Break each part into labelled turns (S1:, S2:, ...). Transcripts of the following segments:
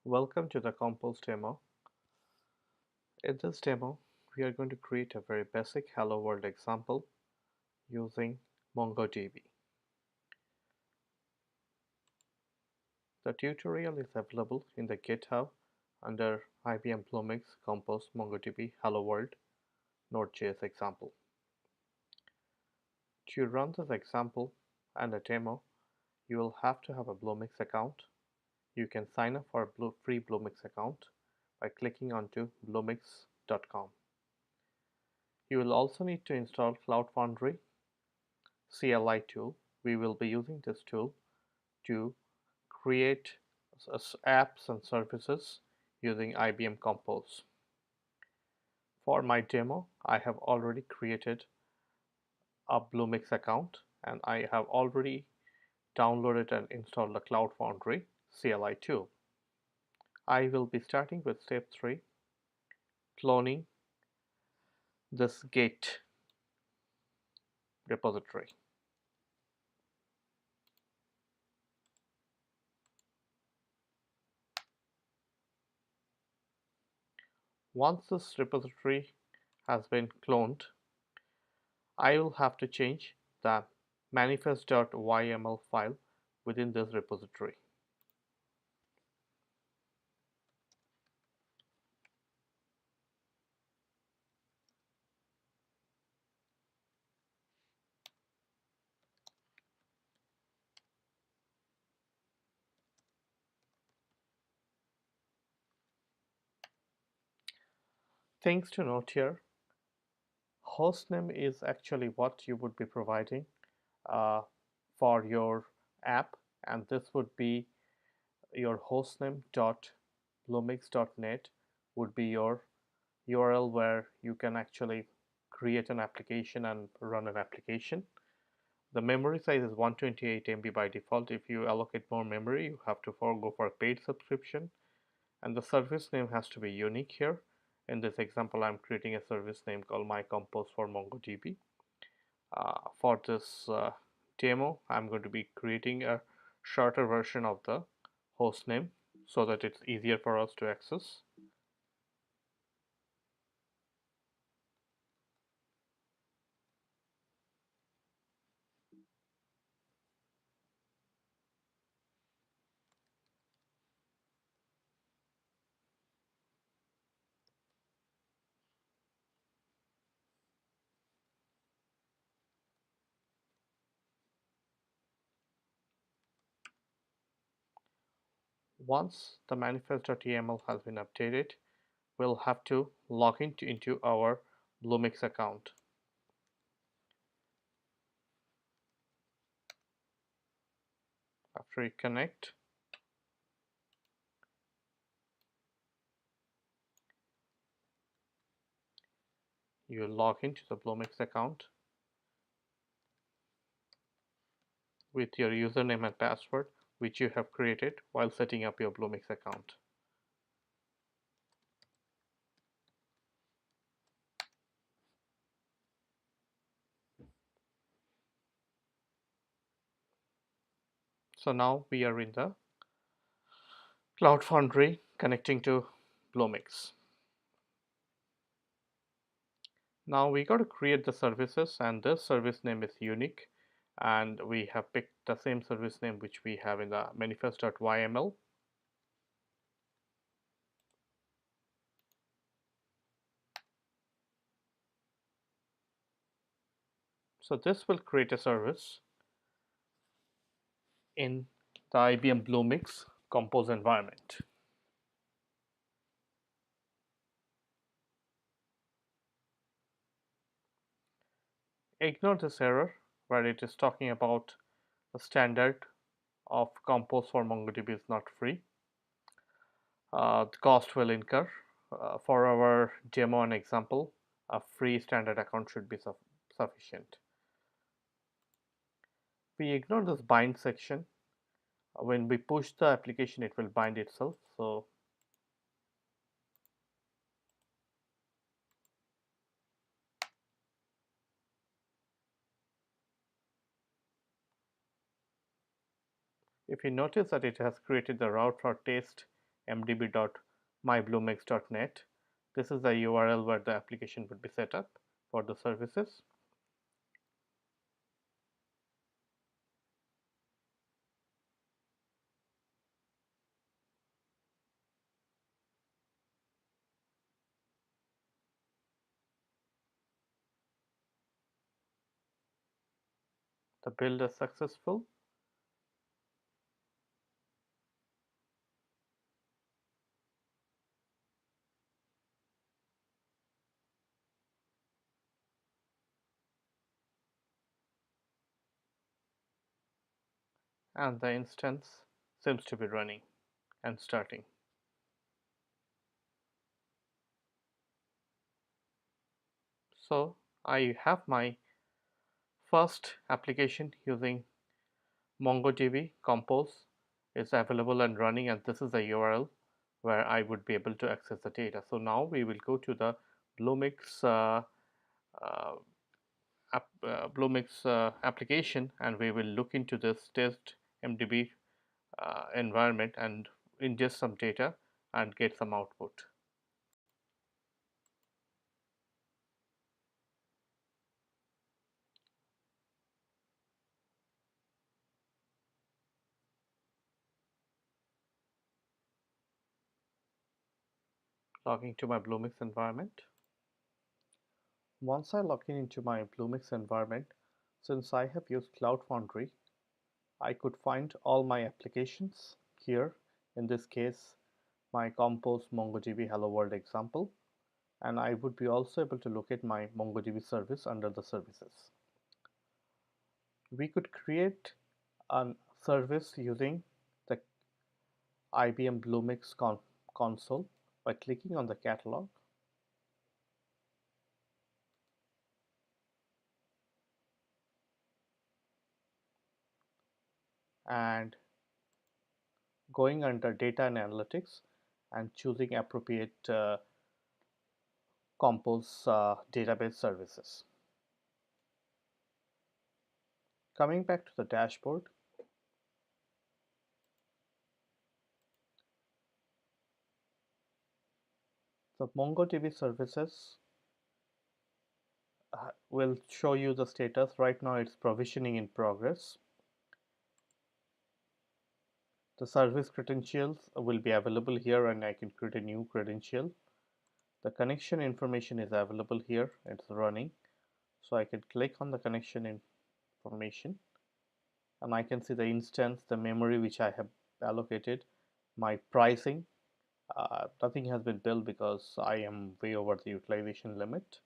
S1: Welcome to the Compose demo. In this demo, we are going to create a very basic Hello World example using MongoDB. The tutorial is available in the GitHub under IBM Compose MongoDB Hello World Node.js example. To run this example and a demo, you will have to have a Bluemix account. You can sign up for a free Bluemix account by clicking onto bluemix.com. You will also need to install Cloud Foundry CLI tool. We will be using this tool to create apps and services using IBM Compose. For my demo, I have already created a Bluemix account and I have already downloaded and installed the Cloud Foundry CLI tool. I will be starting with step 3, cloning this Git repository. Once this repository has been cloned, I will have to change the manifest.yml file within this repository. Things to note here: hostname is actually what you would be providing uh, for your app, and this would be your hostname.bluemix.net would be your URL where you can actually create an application and run an application. The memory size is 128 MB by default. If you allocate more memory, you have to go for a paid subscription, and the service name has to be unique here. In this example, I'm creating a service name called My Compose for MongoDB. For this demo, I'm going to be creating a shorter version of the host name so that it's easier for us to access. Once the manifest.yml has been updated, we'll have to log into our Bluemix account. After you connect, you log into the Bluemix account with your username and password which you have created while setting up your Bluemix account. So now we are in the Cloud Foundry connecting to Bluemix. Now we got to create the services, and this service name is unique, and we have picked the same service name which we have in the manifest.yml. So this will create a service in the IBM Bluemix Compose environment. Ignore this error where it is talking about the standard of Compose for MongoDB is not free. The cost will incur. For our demo and example, a free standard account should be sufficient. We ignore this bind section. When we push the application, it will bind itself. So if you notice that it has created the route for test mdb.mybluemix.net. This is the URL where the application would be set up for the services. The build is successful. And the instance seems to be running and starting. So I have my first application using MongoDB Compose is available and running, and this is the URL where I would be able to access the data. So now we will go to the Bluemix uh, application, and we will look into this test MDB environment and ingest some data and get some output. Logging to my Bluemix environment. Once I log in into my Bluemix environment, since I have used Cloud Foundry, I could find all my applications here. In this case, my Compose MongoDB Hello World example, and I would be also able to locate my MongoDB service under the services. We could create a service using the IBM Bluemix console by clicking on the catalog and going under data and analytics and choosing appropriate Compose database services. Coming back to the dashboard, the MongoDB services will show you the status. Right now it's provisioning in progress. The service credentials will be available here, and I can create a new credential. The connection information is available here, it's running. So I can click on the connection information and I can see the instance, the memory which I have allocated, my pricing. Nothing has been billed because I am way over the utilization limit.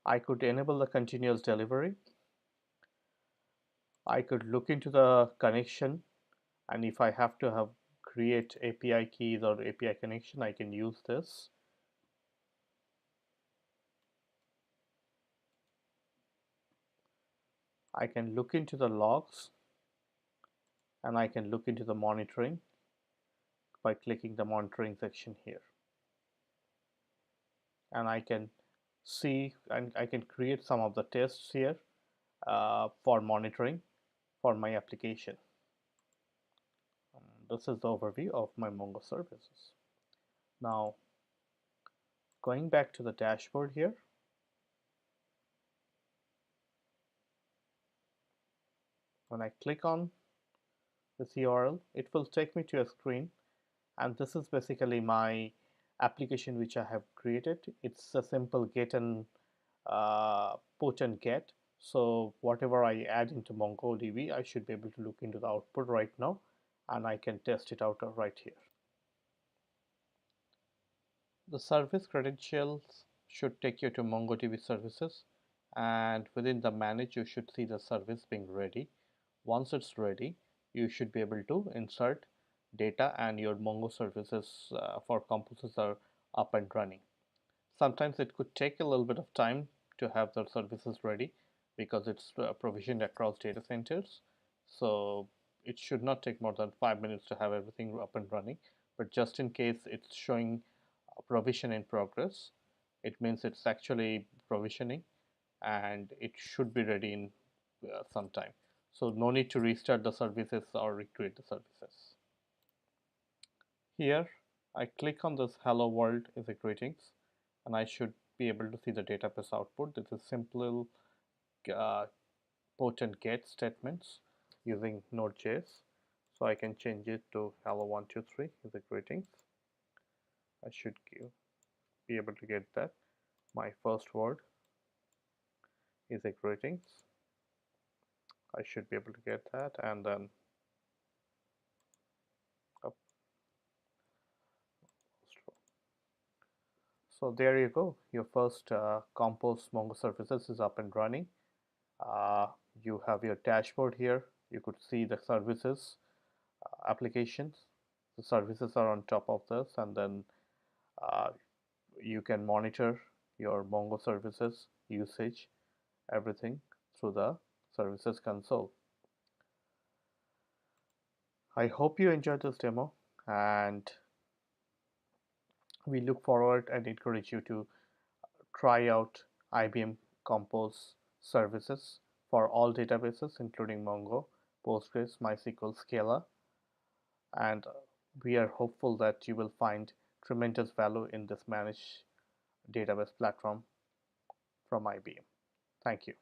S1: I could enable the continuous delivery. I could look into the connection, and if I have to have create API keys or API connection, I can use this. I can look into the logs and I can look into the monitoring by clicking the monitoring section here, and I can see and I can create some of the tests here for monitoring for my application. This is the overview of my Mongo services. Now going back to the dashboard here, when I click on this URL, it will take me to a screen, and this is basically my application which I have created. It's a simple get and put and get. So whatever I add into MongoDB, I should be able to look into the output right now, and I can test it out right here. The service credentials should take you to MongoDB services, and within the manage you should see the service being ready. Once it's ready, you should be able to insert data and your Mongo services for Composes are up and running. Sometimes it could take a little bit of time to have the services ready because it's provisioned across data centers. So it should not take more than 5 minutes to have everything up and running. But just in case it's showing provision in progress, it means it's actually provisioning and it should be ready in some time. So no need to restart the services or recreate the services. Here, I click on this hello world is a greetings, and I should be able to see the database output. This is simple uh, potent get statements using Node.js. So I can change it to hello123 is a greetings. I should be able to get that. My first word is a greetings. I should be able to get that, and then up. So there you go. Your first Compose Mongo services is up and running. Uh, you have your dashboard here. You could see the services, applications. The services are on top of this, and then uh, you can monitor your Mongo services usage, everything through the services console. I hope you enjoyed this demo, and we look forward and encourage you to try out IBM Compose services for all databases, including Mongo, Postgres, MySQL, Scala, and we are hopeful that you will find tremendous value in this managed database platform from IBM. Thank you.